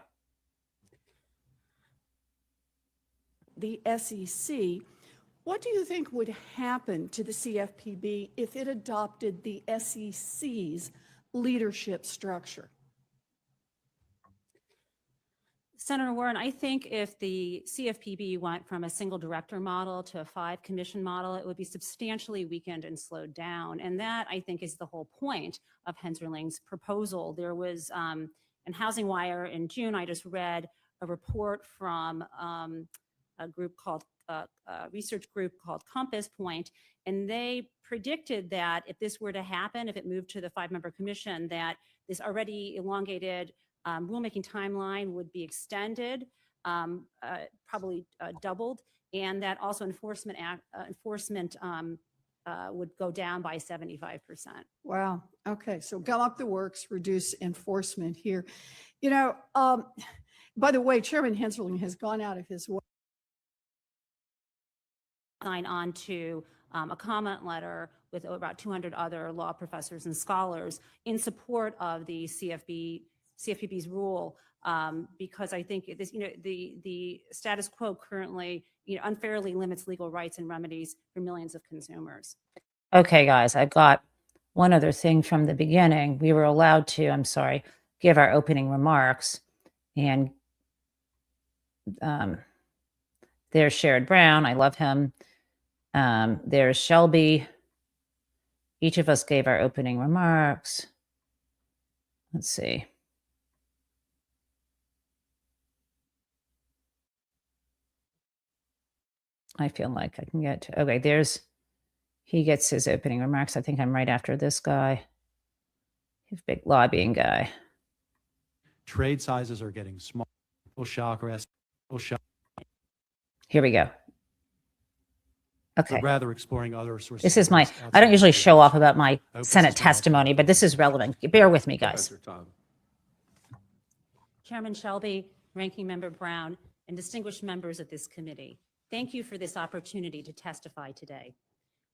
The SEC. What do you think would happen to the CFPB if it adopted the SEC's leadership structure? Senator Warren, I think if the CFPB went from a single director model to a 5-commission model, it would be substantially weakened and slowed down. And that, I think, is the whole point of Hensarling's proposal. There was, in Housing Wire in June, I just read a report from a group called, a research group called Compass Point, and they predicted that if this were to happen, if it moved to the 5-member commission, that this already elongated rulemaking timeline would be extended, probably doubled, and that also enforcement would go down by 75%. Wow. Okay. So gum up the works, reduce enforcement here. By the way, Chairman Hensarling has gone out of his way. Sign on to a comment letter with about 200 other law professors and scholars in support of the CFPB's rule, because I think this, the status quo currently, unfairly limits legal rights and remedies for millions of consumers. Okay, guys, I've got one other thing from the beginning. We were allowed to, I'm sorry, give our opening remarks, and there's Sherrod Brown. I love him. There's Shelby. Each of us gave our opening remarks. Let's see. I feel like I can get to, okay, he gets his opening remarks. I think I'm right after this guy. He's a big lobbying guy. Trade sizes are getting small. Here we go. Okay. But rather exploring other sources. This is I don't usually show off about my Senate testimony, but this is relevant. Bear with me, guys. Chairman Shelby, Ranking Member Brown, and distinguished members of this committee, thank you for this opportunity to testify today.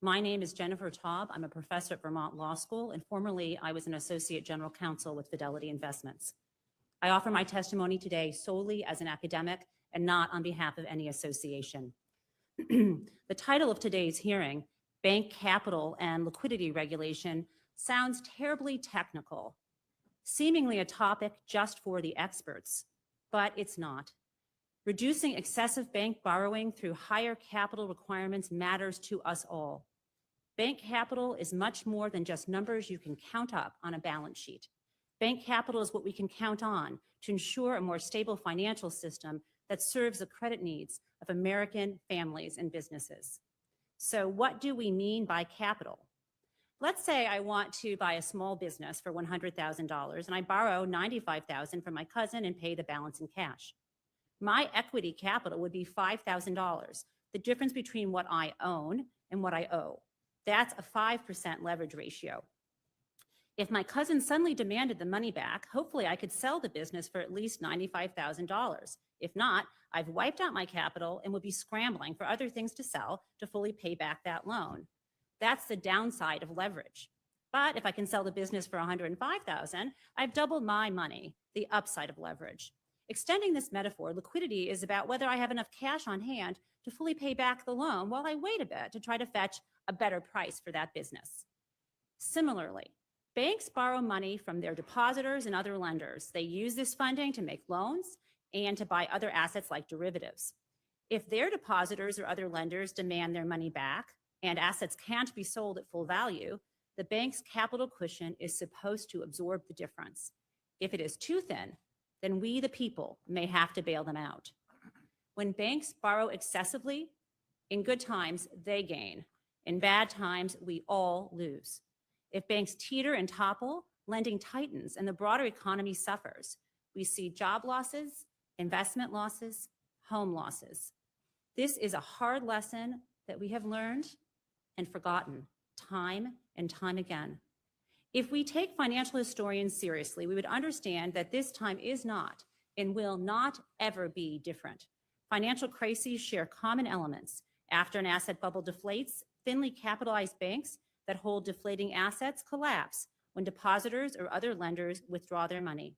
My name is Jennifer Taub. I'm a professor at Vermont Law School, and formerly I was an associate general counsel with Fidelity Investments. I offer my testimony today solely as an academic and not on behalf of any association. The title of today's hearing, Bank Capital and Liquidity Regulation, sounds terribly technical, seemingly a topic just for the experts, but it's not. Reducing excessive bank borrowing through higher capital requirements matters to us all. Bank capital is much more than just numbers you can count up on a balance sheet. Bank capital is what we can count on to ensure a more stable financial system that serves the credit needs of American families and businesses. So what do we mean by capital? Let's say I want to buy a small business for $100,000 and I borrow $95,000 from my cousin and pay the balance in cash. My equity capital would be $5,000, the difference between what I own and what I owe. That's a 5% leverage ratio. If my cousin suddenly demanded the money back, hopefully I could sell the business for at least $95,000. If not, I've wiped out my capital and would be scrambling for other things to sell to fully pay back that loan. That's the downside of leverage. But if I can sell the business for $105,000, I've doubled my money, the upside of leverage. Extending this metaphor, liquidity is about whether I have enough cash on hand to fully pay back the loan while I wait a bit to try to fetch a better price for that business. Similarly, banks borrow money from their depositors and other lenders. They use this funding to make loans and to buy other assets like derivatives. If their depositors or other lenders demand their money back and assets can't be sold at full value, the bank's capital cushion is supposed to absorb the difference. If it is too thin, then we, the people, may have to bail them out. When banks borrow excessively, in good times, they gain. In bad times, we all lose. If banks teeter and topple, lending tightens and the broader economy suffers. We see job losses, investment losses, home losses. This is a hard lesson that we have learned and forgotten time and time again. If we take financial historians seriously, we would understand that this time is not and will not ever be different. Financial crises share common elements. After an asset bubble deflates, thinly capitalized banks that hold deflating assets collapse when depositors or other lenders withdraw their money.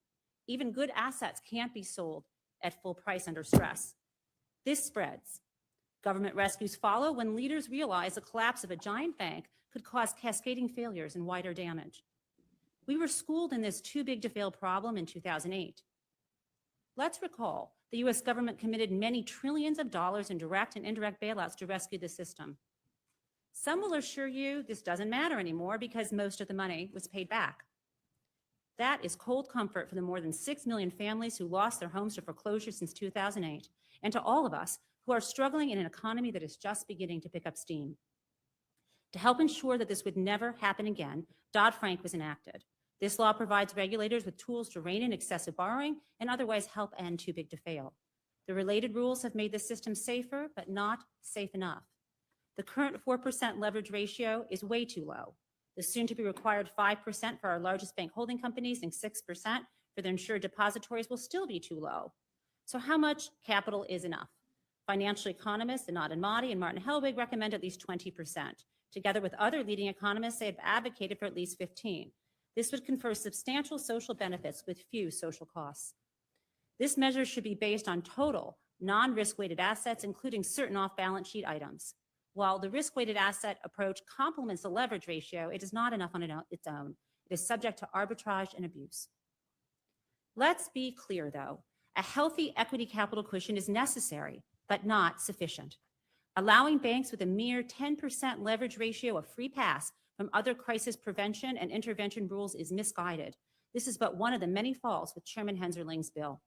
Even good assets can't be sold at full price under stress. This spreads. Government rescues follow when leaders realize the collapse of a giant bank could cause cascading failures and wider damage. We were schooled in this too big to fail problem in 2008. Let's recall the US government committed many trillions of dollars in direct and indirect bailouts to rescue the system. Some will assure you this doesn't matter anymore because most of the money was paid back. That is cold comfort for the more than 6 million families who lost their homes to foreclosure since 2008, and to all of us who are struggling in an economy that is just beginning to pick up steam. To help ensure that this would never happen again, Dodd-Frank was enacted. This law provides regulators with tools to rein in excessive borrowing and otherwise help end too big to fail. The related rules have made the system safer, but not safe enough. The current 4% leverage ratio is way too low. The soon-to-be required 5% for our largest bank holding companies and 6% for their insured depositories will still be too low. So how much capital is enough? Financial economists Anand Madi and Martin Hellwig recommend at least 20%. Together with other leading economists, they have advocated for at least 15%. This would confer substantial social benefits with few social costs. This measure should be based on total non-risk-weighted assets, including certain off-balance sheet items. While the risk-weighted asset approach complements the leverage ratio, it is not enough on its own. It is subject to arbitrage and abuse. Let's be clear, though. A healthy equity capital cushion is necessary, but not sufficient. Allowing banks with a mere 10% leverage ratio a free pass from other crisis prevention and intervention rules is misguided. This is but one of the many faults with Chairman Hensarling's bill.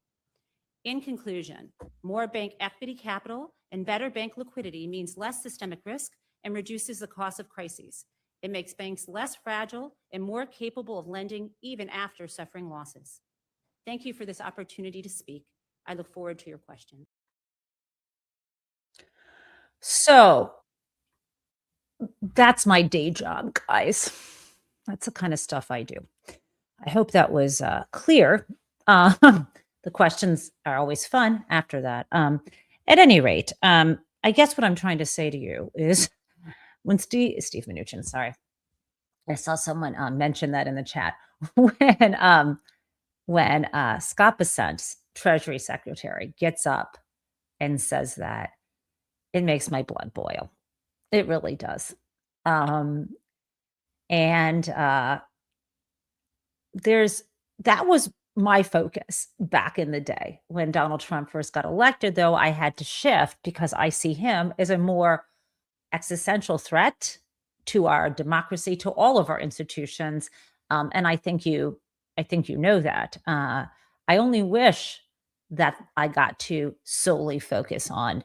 In conclusion, more bank equity capital and better bank liquidity means less systemic risk and reduces the cost of crises. It makes banks less fragile and more capable of lending even after suffering losses. Thank you for this opportunity to speak. I look forward to your questions. So that's my day job, guys. That's the kind of stuff I do. I hope that was clear. The questions are always fun after that. At any rate, I guess what I'm trying to say to you is when Steve Mnuchin, sorry, I saw someone mention that in the chat when Scott Bessent, Treasury Secretary, gets up and says that, it makes my blood boil. It really does. That was my focus back in the day when Donald Trump first got elected, though I had to shift because I see him as a more existential threat to our democracy, to all of our institutions. And I think you know that. I only wish that I got to solely focus on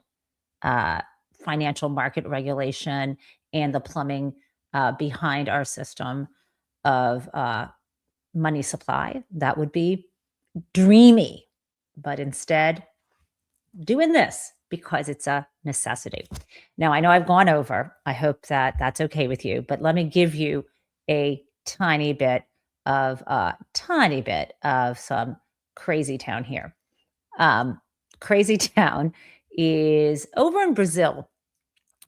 financial market regulation and the plumbing behind our system of money supply. That would be dreamy. But instead, doing this because it's a necessity. Now, I know I've gone over. I hope that that's okay with you, but let me give you a tiny bit of some crazy town here. Crazy town is over in Brazil,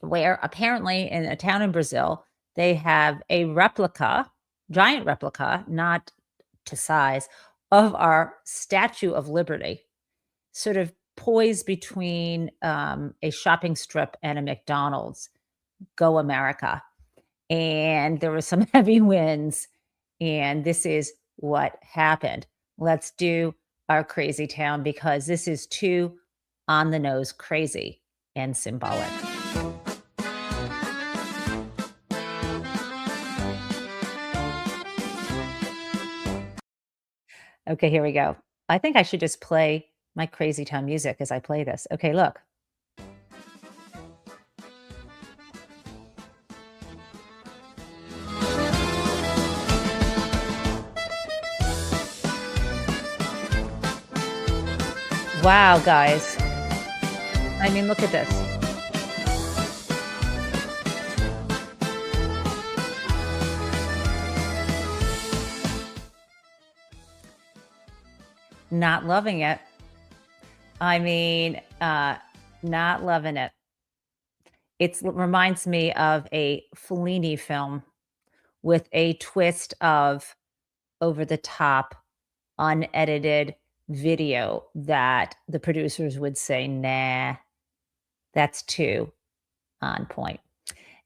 where apparently in a town in Brazil, they have a replica, giant replica, not to size, of our Statue of Liberty, sort of poised between a shopping strip and a McDonald's. Go America. And there were some heavy winds, and this is what happened. Let's do our crazy town because this is too on the nose crazy and symbolic. Okay, here we go. I think I should just play my crazy town music as I play this. Okay, look. Wow, guys. I mean, look at this. Not loving it. I mean, not loving it. It reminds me of a Fellini film with a twist of over-the-top, unedited video that the producers would say, nah, that's too on point.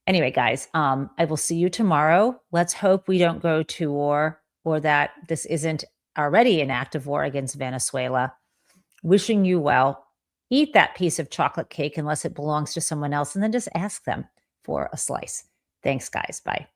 Anyway, guys, I will see you tomorrow. Let's hope we don't go to war or that this isn't already an act of war against Venezuela. Wishing you well. Eat that piece of chocolate cake unless it belongs to someone else, and then just ask them for a slice. Thanks, guys. Bye.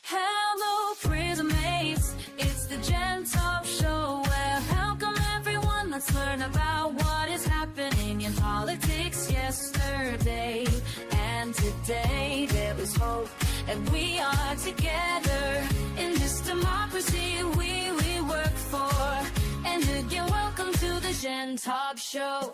Hello, prison mates. It's the Taub show. Well, how come everyone? Let's learn about what is happening in politics yesterday and today. There was hope, and we are together in this democracy we work for. And again, welcome to the Taub show.